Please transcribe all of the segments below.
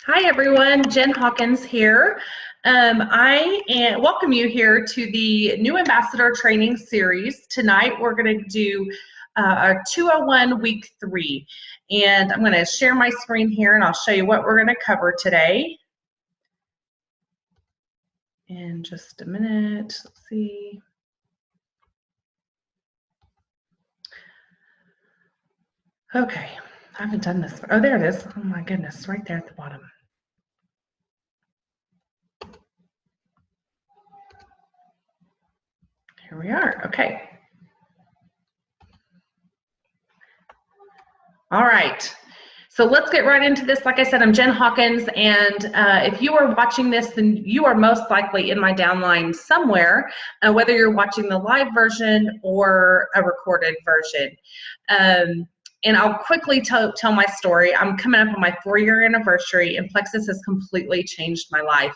Hi everyone, Jenn Hawkins here. Welcome you here to the new ambassador training series. Tonight we're going to do our 201 week 3, and I'm going to share my screen here and I'll show you what we're going to cover today. In just a minute, let's see. Okay, I haven't done this. Oh, there it is. Oh my goodness, right there at the bottom. Here we are. Okay. All right. So let's get right into this. Like I said, I'm Jenn Hawkins, and if you are watching this, then you are most likely in my downline somewhere, whether you're watching the live version or a recorded version. And I'll quickly tell my story. I'm coming up on my 4-year anniversary, and Plexus has completely changed my life.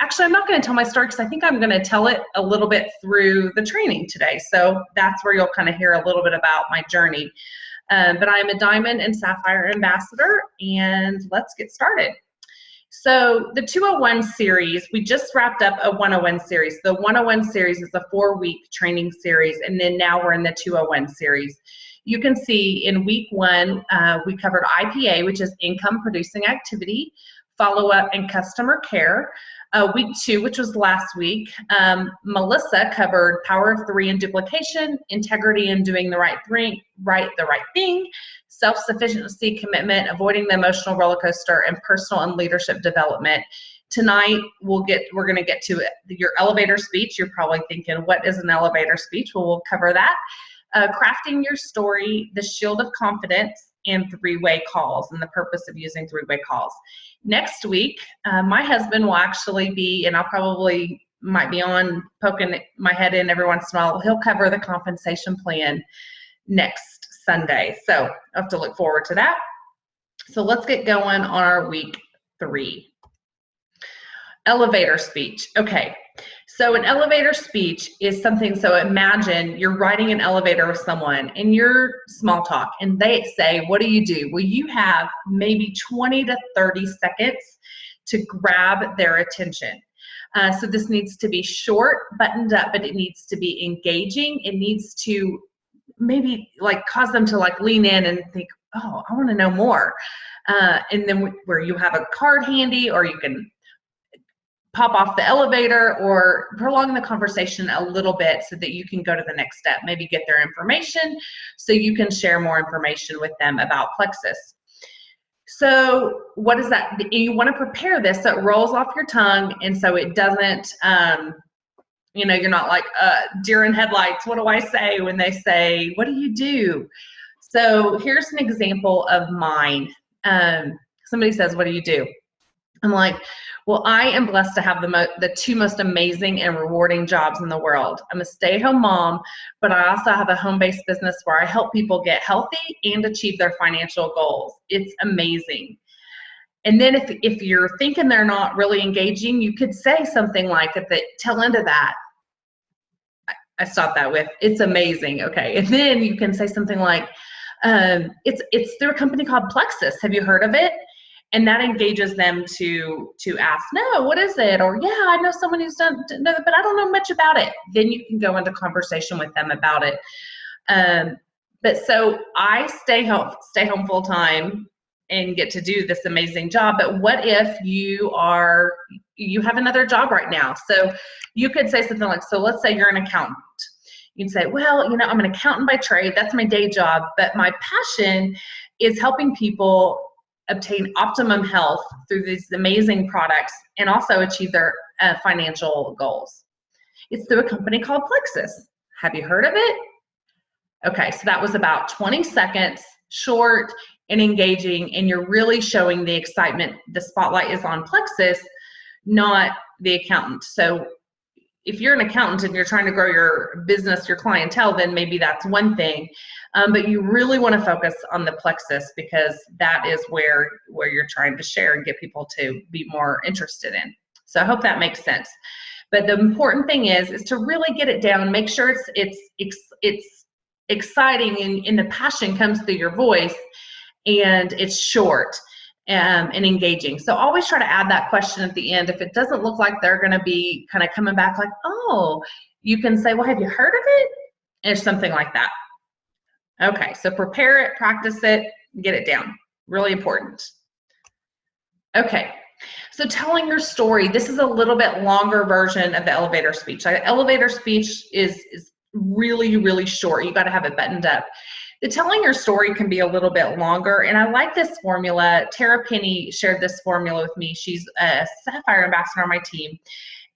Actually, I'm not going to tell my story because I think I'm going to tell it a little bit through the training today. So that's where you'll kind of hear a little bit about my journey. But I'm a Diamond and Sapphire ambassador, and let's get started. So the 201 series, we just wrapped up a 101 series. The 101 series is a 4-week training series, and then now we're in the 201 series. You can see in week 1, we covered IPA, which is income producing activity, follow-up and customer care. Week 2, which was last week, Melissa covered power of 3 and duplication, integrity and doing the right thing, self-sufficiency, commitment, avoiding the emotional roller coaster, and personal and leadership development. Tonight we're going to get to your elevator speech. You're probably thinking, what is an elevator speech? Well, we'll cover that. Crafting your story, the shield of confidence, and 3-way calls, and the purpose of using 3-way calls. Next week, my husband will actually be, and I'll probably might be on poking my head in every once in a while. He'll cover the compensation plan next Sunday. So I have to look forward to that. So let's get going on our week 3. Elevator speech. Okay. So an elevator speech is something, so imagine you're riding an elevator with someone and you're small talk and they say, what do you do? Well, you have maybe 20 to 30 seconds to grab their attention. So this needs to be short, buttoned up, but it needs to be engaging. It needs to maybe like cause them to like lean in and think, oh, I want to know more. And then where you have a card handy, or you can pop off the elevator or prolong the conversation a little bit so that you can go to the next step, maybe get their information so you can share more information with them about Plexus. So what is that? You want to prepare this so it rolls off your tongue, and so it doesn't, you're not like deer in headlights. What do I say when they say, what do you do? So here's an example of mine. Somebody says, what do you do? I'm like, well, I am blessed to have the 2 most amazing and rewarding jobs in the world. I'm a stay-at-home mom, but I also have a home-based business where I help people get healthy and achieve their financial goals. It's amazing. And then if you're thinking they're not really engaging, you could say something like at the tail end of that, I stopped that with, it's amazing. Okay. And then you can say something like, it's through a company called Plexus. Have you heard of it? And that engages them to ask, no, what is it? Or, yeah, I know someone who's done it, but I don't know much about it. Then you can go into conversation with them about it. But so I stay home full time and get to do this amazing job. But what if you have another job right now? So you could say something like, so let's say you're an accountant. You'd say, well, I'm an accountant by trade. That's my day job. But my passion is helping people obtain optimum health through these amazing products and also achieve their financial goals. It's through a company called Plexus. Have you heard of it? Okay, so that was about 20 seconds, short and engaging, and you're really showing the excitement. The spotlight is on Plexus, not the accountant. So if you're an accountant and you're trying to grow your business, your clientele, then maybe that's one thing. But you really want to focus on the Plexus because that is where you're trying to share and get people to be more interested in. So I hope that makes sense. But the important thing is to really get it down, make sure it's exciting and the passion comes through your voice, and it's short. and engaging. So always try to add that question at the end. If it doesn't look like they're going to be kind of coming back like, oh, you can say, well, have you heard of it? Or something like that. Okay, so prepare it, practice it, get it down. Really important. Okay, so telling your story. This is a little bit longer version of the elevator speech. Elevator speech is really, really short. You got to have it buttoned up. The telling your story can be a little bit longer, and I like this formula. Tara Penny shared this formula with me. She's a Sapphire ambassador on my team,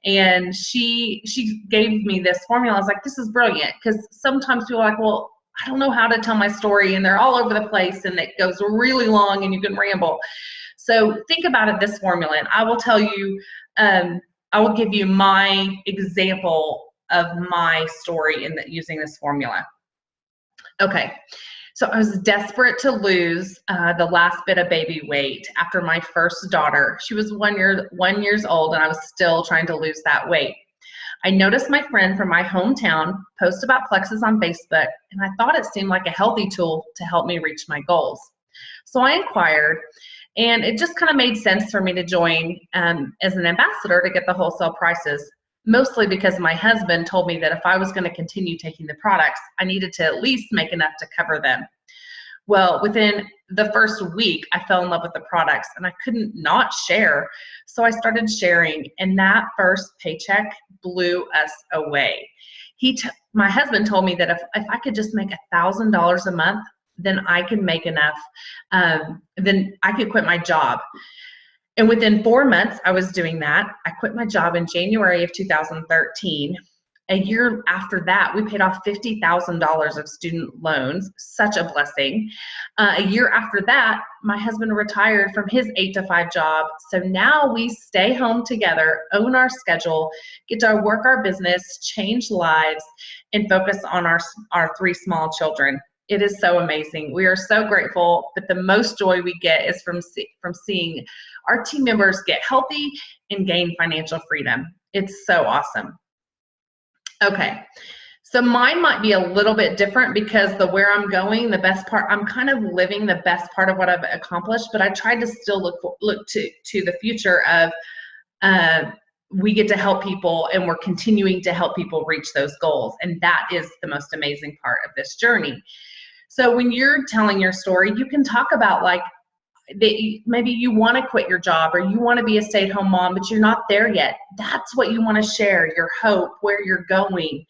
and she gave me this formula. I was like, this is brilliant, because sometimes people are like, well, I don't know how to tell my story, and they're all over the place, and it goes really long, and you can ramble. So think about it, this formula, and I will tell you, I will give you my example of my story in using this formula. Okay, so I was desperate to lose the last bit of baby weight after my first daughter. She was 1 year old, and I was still trying to lose that weight. I noticed my friend from my hometown post about Plexus on Facebook, and I thought it seemed like a healthy tool to help me reach my goals. So I inquired, and it just kind of made sense for me to join as an ambassador to get the wholesale prices, mostly because my husband told me that if I was going to continue taking the products, I needed to at least make enough to cover them. Well, within the first week, I fell in love with the products, and I couldn't not share. So I started sharing, and that first paycheck blew us away. My husband told me that if I could just make $1,000 a month, then I could make enough, then I could quit my job. And within 4 months, I was doing that. I quit my job in January of 2013. A year after that, we paid off $50,000 of student loans, such a blessing. A year after that, my husband retired from his 8-to-5 job. So now we stay home together, own our schedule, get to work our business, change lives, and focus on our 3 small children. It is so amazing. We are so grateful, but the most joy we get is from seeing our team members get healthy and gain financial freedom. It's so awesome. Okay, so mine might be a little bit different because where I'm going, the best part, I'm kind of living the best part of what I've accomplished, but I tried to still look to the future of we get to help people, and we're continuing to help people reach those goals. And that is the most amazing part of this journey. So when you're telling your story, you can talk about like, maybe you want to quit your job, or you want to be a stay-at-home mom, but you're not there yet. That's what you want to share, your hope, where you're going.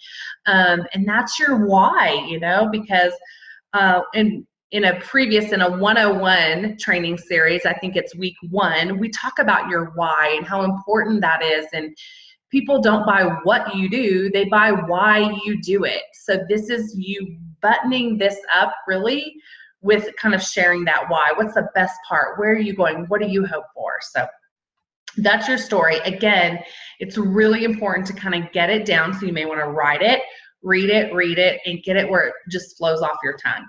And that's your why, because in a 101 training series, I think it's week 1, we talk about your why and how important that is. And people don't buy what you do, they buy why you do it. So this is you buttoning this up really with kind of sharing that why. What's the best part? Where are you going? What do you hope for? So that's your story. Again, it's really important to kind of get it down. So you may want to write it, read it, and get it where it just flows off your tongue.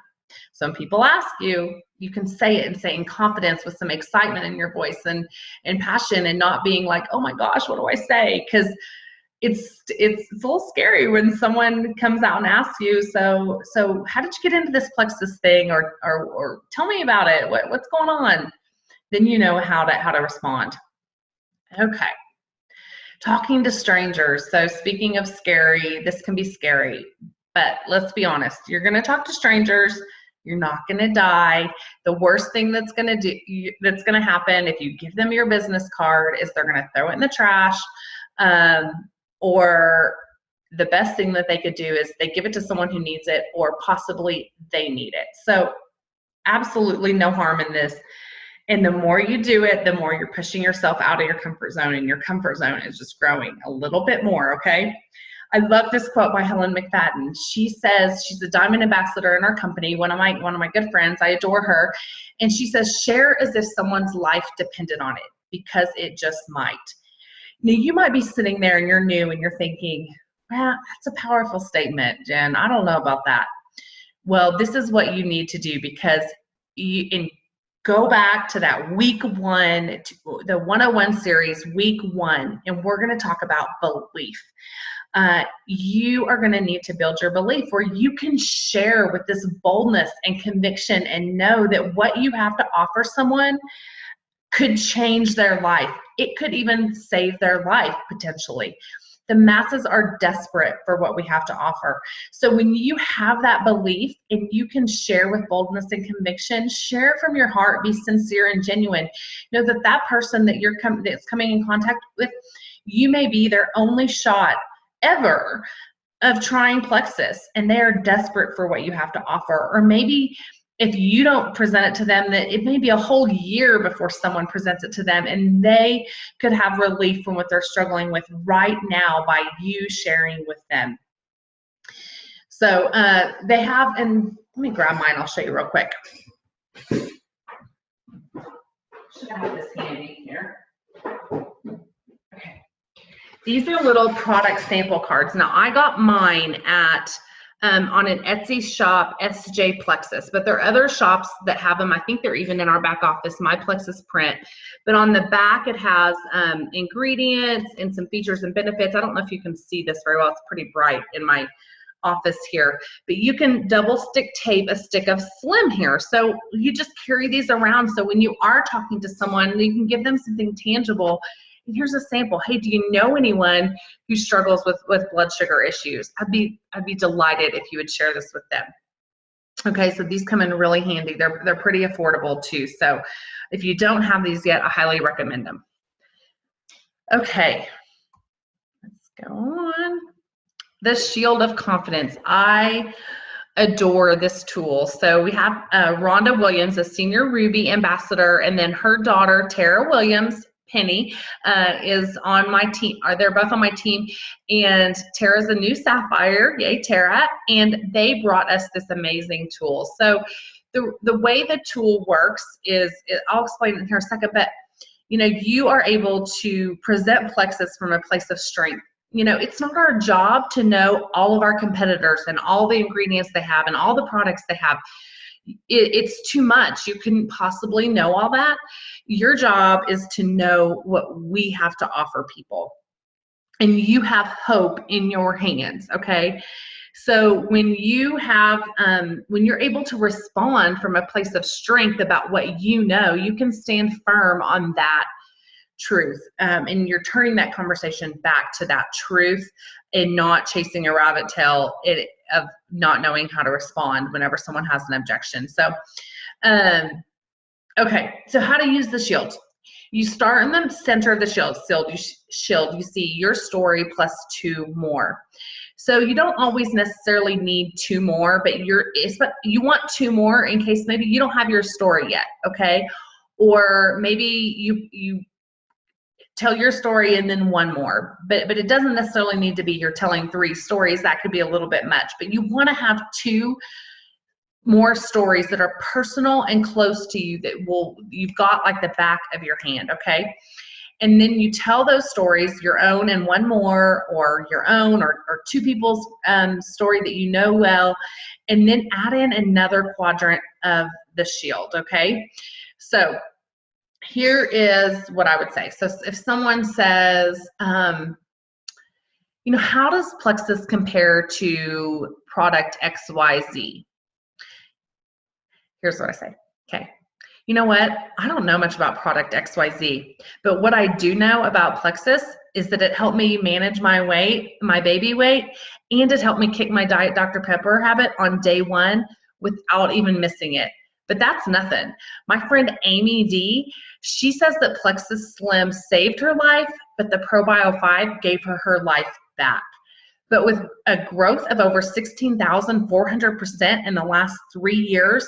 So when people ask you, you can say it and say in confidence with some excitement in your voice and passion, and not being like, oh my gosh, what do I say? Because it's a little scary when someone comes out and asks you, so how did you get into this Plexus thing, or tell me about it, what's going on? Then you know how to respond. Okay, talking to strangers. So speaking of scary, this can be scary, but let's be honest, you're going to talk to strangers. You're not going to die. The worst thing that's going to happen if you give them your business card is they're going to throw it in the trash. Or the best thing that they could do is they give it to someone who needs it, or possibly they need it. So absolutely no harm in this. And the more you do it, the more you're pushing yourself out of your comfort zone, and your comfort zone is just growing a little bit more, okay? I love this quote by Helen McFadden. She says, she's a diamond ambassador in our company, one of my good friends. I adore her. And she says, share as if someone's life depended on it, because it just might. Now, you might be sitting there and you're new and you're thinking, well, that's a powerful statement, Jen. I don't know about that. Well, this is what you need to do, because go back to that week 1, the 101 series, week 1, and we're going to talk about belief. You are going to need to build your belief where you can share with this boldness and conviction and know that what you have to offer someone could change their life. It could even save their life potentially. The masses are desperate for what we have to offer. So when you have that belief and you can share with boldness and conviction, share from your heart, be sincere and genuine. Know that that person that that's coming in contact with, you may be their only shot ever of trying Plexus, and they are desperate for what you have to offer. Or maybe if you don't present it to them, that it may be a whole year before someone presents it to them, and they could have relief from what they're struggling with right now by you sharing with them. So they have, and let me grab mine, I'll show you real quick. Should have this handy here. Okay. These are little product sample cards. Now I got mine at on an Etsy shop, SJ Plexus, but there are other shops that have them. I think they're even in our back office, My Plexus Print. But on the back, it has ingredients and some features and benefits. I don't know if you can see this very well. It's pretty bright in my office here, but you can double stick tape a stick of Slim here. So you just carry these around. So when you are talking to someone, you can give them something tangible. And here's a sample. Hey, do you know anyone who struggles with blood sugar issues? I'd be delighted if you would share this with them. Okay, so these come in really handy. They're pretty affordable too. So if you don't have these yet, I highly recommend them. Okay, let's go on. The Shield of Confidence. I adore this tool. So we have Rhonda Williams, a senior Ruby ambassador, and then her daughter, Tara Williams, Penny, is on my team. They're both on my team, and Tara's a new Sapphire. Yay, Tara! And they brought us this amazing tool. So the way the tool works is, I'll explain it in here in a second, but you are able to present Plexus from a place of strength. It's not our job to know all of our competitors and all the ingredients they have and all the products they have. It's too much. You couldn't possibly know all that. Your job is to know what we have to offer people. And you have hope in your hands, okay? So when you have, when you're able to respond from a place of strength about what you know, you can stand firm on that truth. And you're turning that conversation back to that truth and not chasing a rabbit tail of not knowing how to respond whenever someone has an objection. So, okay, so how to use the shield. You start in the center of the shield. You see your story plus 2 more. So you don't always necessarily need 2 more, but you want 2 more in case maybe you don't have your story yet, okay? Or maybe you tell your story and then 1 more, but it doesn't necessarily need to be you're telling 3 stories. That could be a little bit much, but you want to have 2 more stories that are personal and close to you that you've got like the back of your hand, okay? And then you tell those stories, your own and 1 more, or your own or 2 people's story that you know well, and then add in another quadrant of the shield, okay? So here is what I would say. So if someone says, how does Plexus compare to product XYZ? Here's what I say. Okay. You know what? I don't know much about product XYZ, but what I do know about Plexus is that it helped me manage my weight, my baby weight, and it helped me kick my Diet Dr. Pepper habit on day 1 without even missing it. But that's nothing. My friend Amy D, she says that Plexus Slim saved her life, but the ProBio 5 gave her life back. But with a growth of over 16,400% in the last 3 years,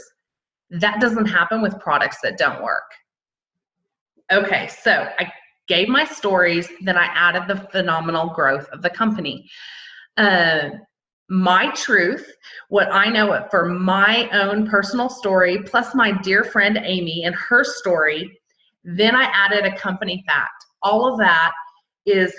that doesn't happen with products that don't work. Okay, so I gave my stories, then I added the phenomenal growth of the company. My truth, what I know for my own personal story, plus my dear friend Amy and her story, then I added a company fact. All of that is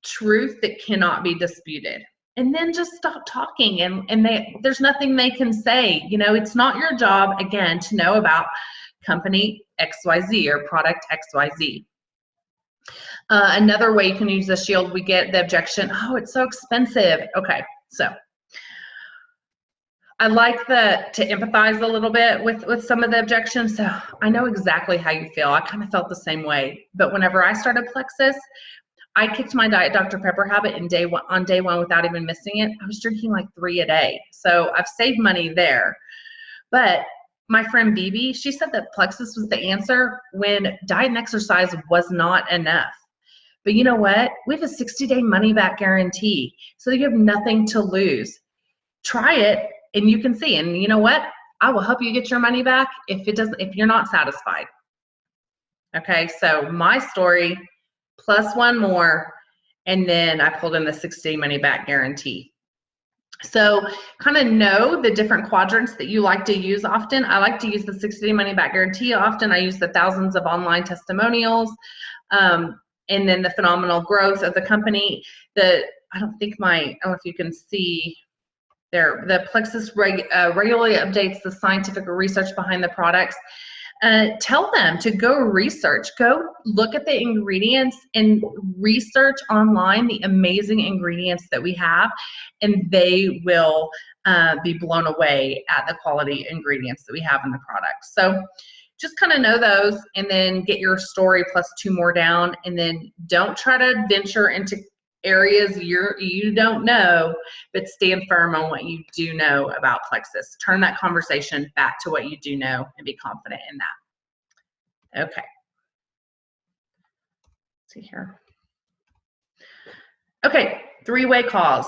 truth that cannot be disputed. And then just stop talking, and there's nothing they can say. It's not your job, again, to know about company XYZ or product XYZ. Another way you can use the shield, we get the objection, oh, it's so expensive. Okay, so I like to empathize a little bit with some of the objections. So I know exactly how you feel. I kind of felt the same way. But whenever I started Plexus, I kicked my Diet Dr. Pepper habit on day one without even missing it. I was drinking like 3 a day. So I've saved money there. But my friend Bibi, she said that Plexus was the answer when diet and exercise was not enough. But you know what? We have a 60-day money-back guarantee. So you have nothing to lose. Try it and you can see. And you know what? I will help you get your money back if you're not satisfied. Okay, so my story plus one more, and then I pulled in the 60-day money-back guarantee. So kind of know the different quadrants that you like to use often. I like to use the 60-day money-back guarantee often. I use the thousands of online testimonials, and then the phenomenal growth of the company. I don't know if you can see there, the Plexus regularly updates the scientific research behind the products. Tell them to go research, go look at the ingredients and research online the amazing ingredients that we have, and they will be blown away at the quality ingredients that we have in the product. So just kind of know those, and then get your story plus 2 more down, and then don't try to venture into areas you don't know, but stand firm on what you do know about Plexus. Turn that conversation back to what you do know and be confident in that. Okay. Let's see here. Okay, 3-way calls.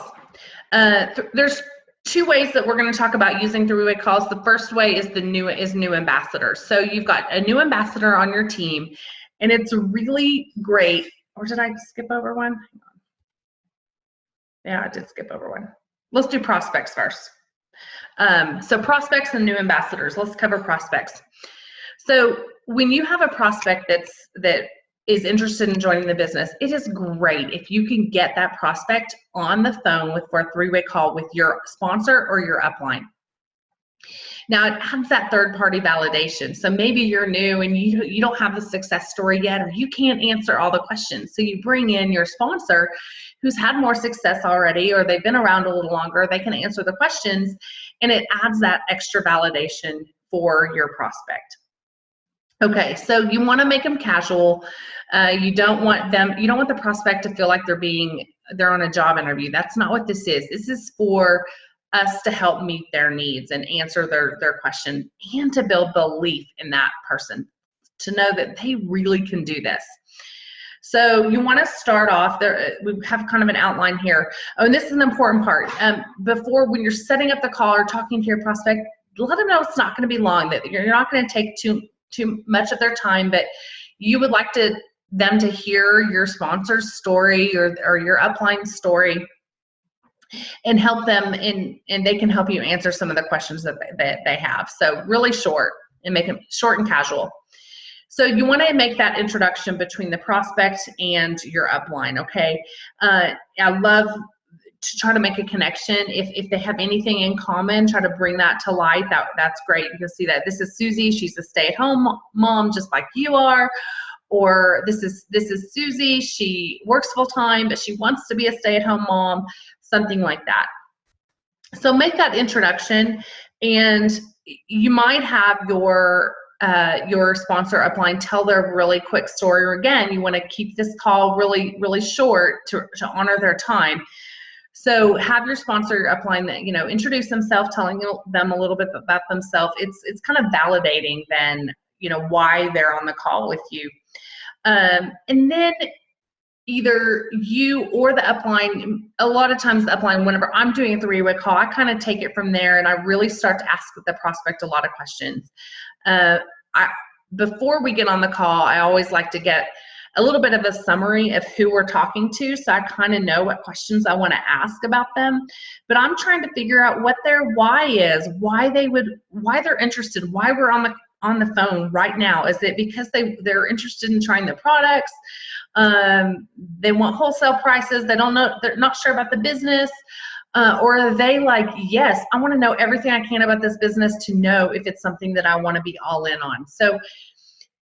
There's 2 ways that we're going to talk about using 3-way calls. The first way is new ambassadors. So you've got a new ambassador on your team, and it's really great. Or did I skip over one? Hang on. Yeah, I did skip over one. Let's do prospects first. So prospects and new ambassadors. Let's cover prospects. So when you have a prospect that is interested in joining the business, it is great if you can get that prospect on the phone for a 3-way call with your sponsor or your upline. Now it adds that third-party validation. So maybe you're new and you don't have the success story yet, or you can't answer all the questions. So you bring in your sponsor who's had more success already, or they've been around a little longer, they can answer the questions, and it adds that extra validation for your prospect. Okay, so you want to make them casual. You don't want the prospect to feel like they're on a job interview. That's not what this is. This is for us to help meet their needs and answer their question, and to build belief in that person, to know that they really can do this. So you want to start off there. We have kind of an outline here. Oh, and this is an important part. When you're setting up the call or talking to your prospect, let them know it's not going to be long, that you're not going to take too much of their time, but you would like them to hear your sponsor's story or your upline story, and help them and they can help you answer some of the questions that they have. So really short, and make them short and casual. So you want to make that introduction between the prospect and your upline, okay? I love to try to make a connection. If they have anything in common, try to bring that to light. That's great. You can see that this is Susie. She's a stay-at-home mom just like you are. Or this is Susie. She works full-time, but she wants to be a stay-at-home mom, something like that. So make that introduction, and you might have your sponsor upline tell their really quick story. Or again, you want to keep this call really, really short to honor their time. So have your sponsor upline that, introduce themselves, telling them a little bit about themselves. It's kind of validating then, why they're on the call with you. And then either you or the upline, a lot of times the upline, whenever I'm doing a 3-way call, I kind of take it from there, and I really start to ask the prospect a lot of questions. Before we get on the call, I always like to get a little bit of a summary of who we're talking to, so I kind of know what questions I want to ask about them. But I'm trying to figure out what their why is, why they're interested, why we're on the phone right now. Is it because they're interested in trying the products? They want wholesale prices. They don't know. They're not sure about the business. Or are they like, yes, I want to know everything I can about this business to know if it's something that I want to be all in on. So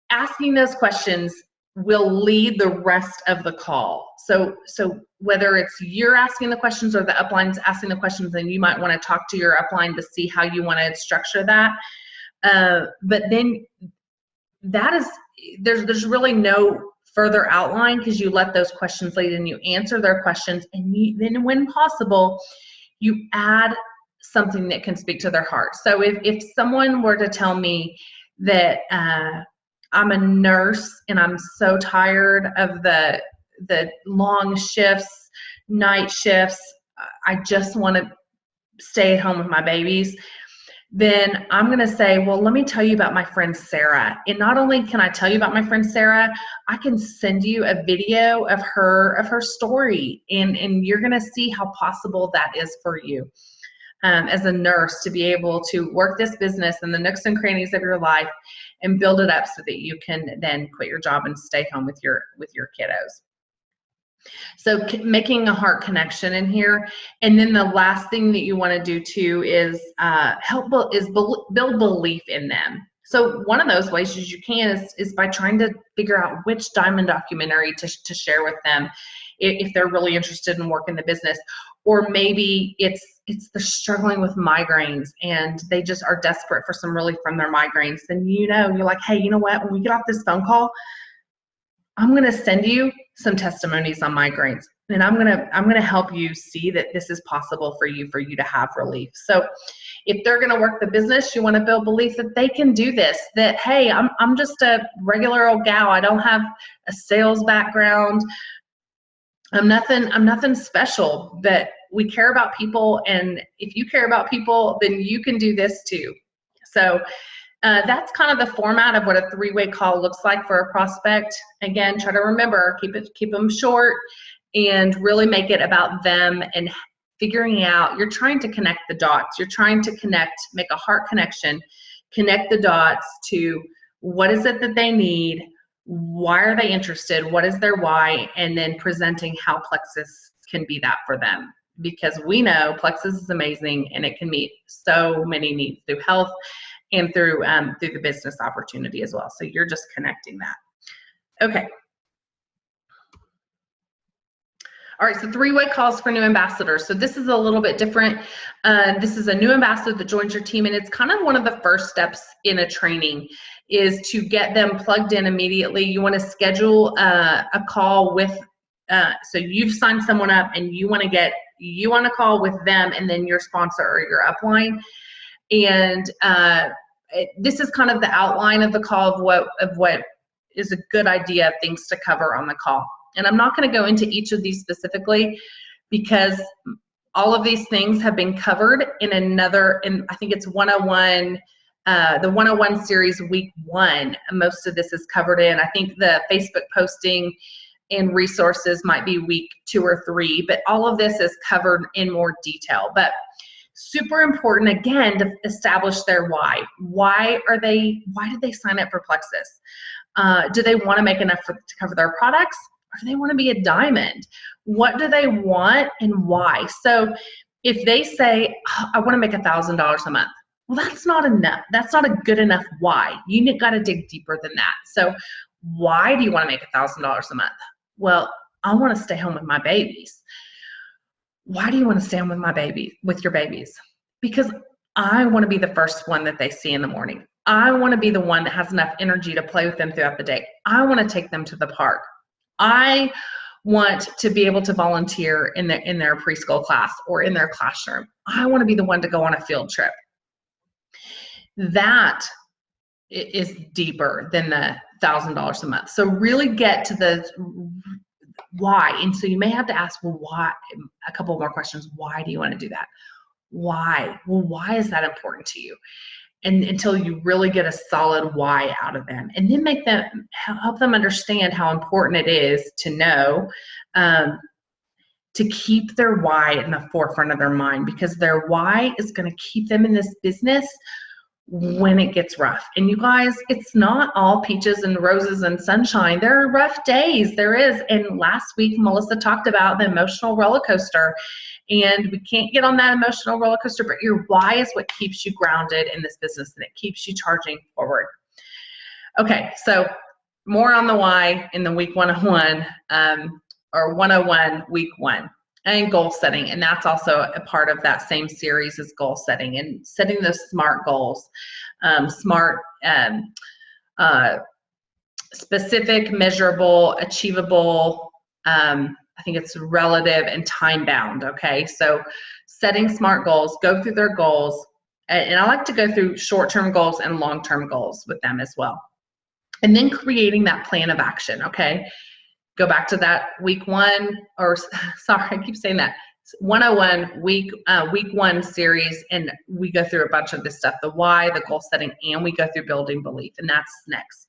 asking those questions will lead the rest of the call. So whether it's you're asking the questions or the upline's asking the questions, then you might want to talk to your upline to see how you want to structure that. But then there's really no further outline, because you let those questions lead and you answer their questions, and then when possible, you add something that can speak to their heart. So if someone were to tell me that I'm a nurse and I'm so tired of the long shifts, night shifts, I just want to stay at home with my babies, then I'm going to say, well, let me tell you about my friend Sarah. And not only can I tell you about my friend Sarah, I can send you a video of her story, and you're going to see how possible that is for you as a nurse, to be able to work this business in the nooks and crannies of your life and build it up so that you can then quit your job and stay home with your kiddos. So making a heart connection in here. And then the last thing that you want to do too is build belief in them. So one of those ways you can is by trying to figure out which diamond documentary to share with them if they're really interested in working the business. Or maybe it's they're struggling with migraines and they just are desperate for some relief from their migraines. Then you're like, hey, you know what? When we get off this phone call, I'm going to send you some testimonies on migraines, and I'm going to help you see that this is possible for you to have relief. So if they're going to work the business, you want to build belief that they can do this, that, hey, I'm just a regular old gal. I don't have a sales background. I'm nothing special, but we care about people. And if you care about people, then you can do this too. So that's kind of the format of what a three-way call looks like for a prospect. Again, try to remember, keep them short, and really make it about them and figuring out, you're trying to connect the dots. You're trying to make a heart connection, connect the dots to what is it that they need, why are they interested, what is their why, and then presenting how Plexus can be that for them. Because we know Plexus is amazing and it can meet so many needs through health and through the business opportunity as well. So you're just connecting that. Okay. All right, so three-way calls for new ambassadors. So this is a little bit different. This is a new ambassador that joins your team, and it's kind of one of the first steps in a training is to get them plugged in immediately. You want to schedule a call with, so you've signed someone up and you want to get you on a call with them and then your sponsor or your upline. And this is kind of the outline of the call of what is a good idea of things to cover on the call. And I'm not going to go into each of these specifically because all of these things have been covered in I think it's 101, the 101 series week 1. Most of this is covered in. I think the Facebook posting and resources might be week 2 or 3, but all of this is covered in more detail. But super important, again, to establish their why. Why did they sign up for Plexus? Do they want to make enough to cover their products? Or do they want to be a diamond? What do they want and why? So if they say, oh, I want to make $1,000 a month, well, that's not enough. That's not a good enough why. You got to dig deeper than that. So why do you want to make $1,000 a month? Well, I want to stay home with my babies. Why do you want to stay home with your babies? Because I want to be the first one that they see in the morning. I want to be the one that has enough energy to play with them throughout the day. I want to take them to the park. I want to be able to volunteer in their preschool class or in their classroom. I want to be the one to go on a field trip. That is deeper than the $1,000 a month. So really get to the why. And so you may have to ask, well, why? A couple more questions. Why do you want to do that? Why? Well, why is that important to you? And until you really get a solid why out of them, and then help them understand how important it is to know, to keep their why in the forefront of their mind, because their why is going to keep them in this business when it gets rough. And you guys, it's not all peaches and roses and sunshine. There are rough days. There is. And last week, Melissa talked about the emotional roller coaster. And we can't get on that emotional roller coaster, but your why is what keeps you grounded in this business, and it keeps you charging forward. Okay, so more on the why in the week 101. or 101 week 1. And goal setting, and that's also a part of that same series is goal setting and setting those SMART goals. Specific, measurable, achievable, I think it's relative and time bound, okay? So setting SMART goals, go through their goals, and I like to go through short-term goals and long-term goals with them as well. And then creating that plan of action, okay? Go back to that week 1, or sorry, I keep saying that, 101 week 1 series, and we go through a bunch of this stuff, the why, the goal setting, and we go through building belief, and that's next.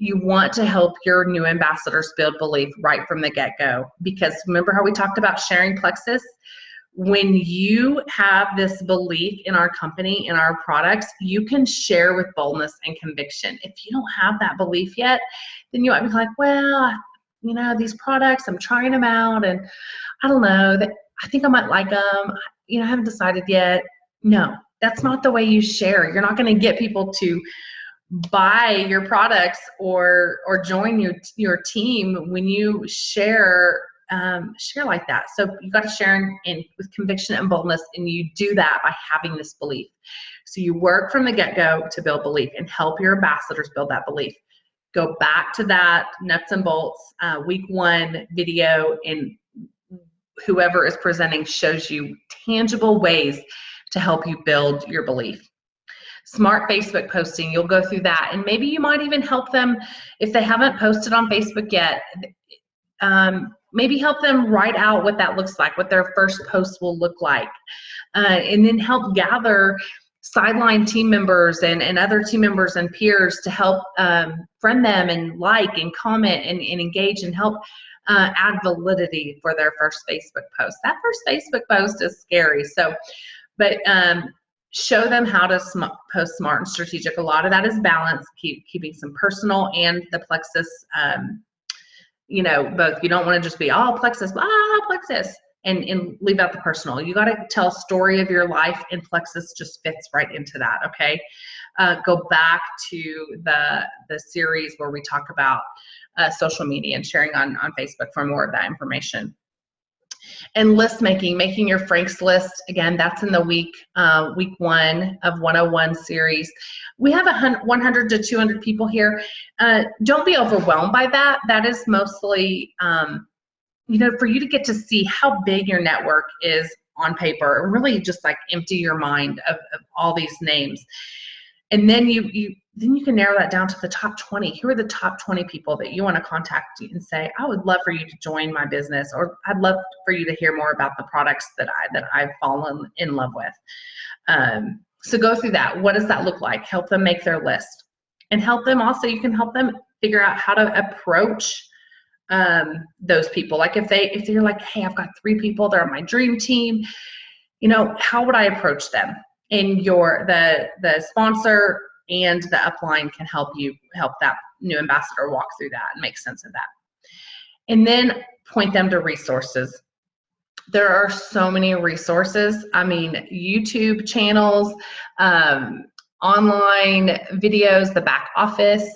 You want to help your new ambassadors build belief right from the get-go, because remember how we talked about sharing Plexus? When you have this belief in our company, in our products, you can share with boldness and conviction. If you don't have that belief yet, then you might be like, well, you know, these products, I'm trying them out, and I don't know, that I think I might like them. You know, I haven't decided yet. No, that's not the way you share. You're not going to get people to buy your products or join your team when you share like that. So you got to share with conviction and boldness, and you do that by having this belief. So you work from the get-go to build belief and help your ambassadors build that belief. Go back to that nuts and bolts week 1 video, and whoever is presenting shows you tangible ways to help you build your belief. Smart Facebook posting, you'll go through that, and maybe you might even help them if they haven't posted on Facebook yet. Maybe help them write out what that looks like, what their first post will look like, and then help gather sideline team members and other team members and peers to help friend them and like and comment and engage and help add validity for their first Facebook post. That first Facebook post is scary. So, but show them how to post smart and strategic. A lot of that is balance, keeping some personal and the Plexus, you know, both. You don't want to just be all Plexus, Plexus, and leave out the personal. You got to tell a story of your life, and Plexus just fits right into that, okay? Go back to the series where we talk about social media and sharing on Facebook for more of that information. And list making your Frank's list. Again, that's in the week 1 of 101 series. We have 100 to 200 people here. Don't be overwhelmed by that. That is mostly, you know, for you to get to see how big your network is on paper, and really just like empty your mind of all these names. And then you can narrow that down to the top 20. Who are the top 20 people that you want to contact and say, I would love for you to join my business, or I'd love for you to hear more about the products that I've fallen in love with. So go through that. What does that look like? Help them make their list, and help them also, you can help them figure out how to approach those people. Like if you're like, hey, I've got 3 people, they're on my dream team, you know, how would I approach them? And the sponsor and the upline can help that new ambassador walk through that and make sense of that. And then point them to resources. There are so many resources. I mean, YouTube channels, online videos, the back office.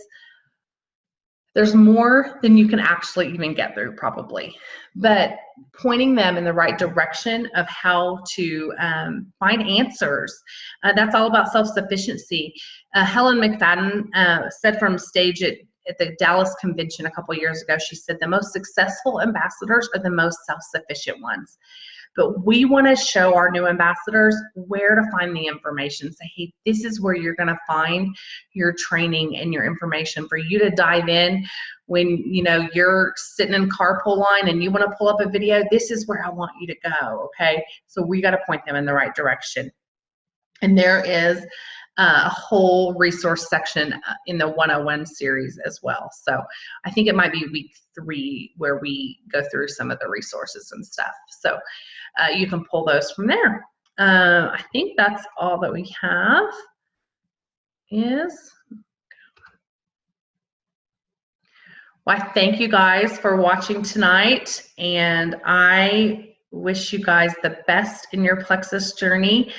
There's more than you can actually even get through probably, but pointing them in the right direction of how to find answers. That's all about self-sufficiency. Helen McFadden said from stage at the Dallas convention a couple years ago, she said the most successful ambassadors are the most self-sufficient ones. But we want to show our new ambassadors where to find the information. Say, hey, this is where you're going to find your training and your information for you to dive in when, you know, you're sitting in carpool line and you want to pull up a video. This is where I want you to go, okay? So we got to point them in the right direction. And there is a whole resource section in the 101 series as well. So I think it might be week 3 where we go through some of the resources and stuff. So you can pull those from there. I think that's all that we have. Well, I thank you guys for watching tonight, and I wish you guys the best in your Plexus journey.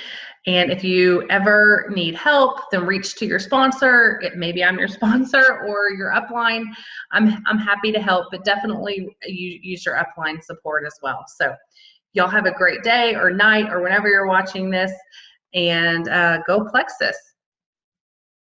And if you ever need help, then reach to your sponsor. Maybe I'm your sponsor or your upline. I'm happy to help, but definitely use your upline support as well. So y'all have a great day or night or whenever you're watching this, and go Plexus.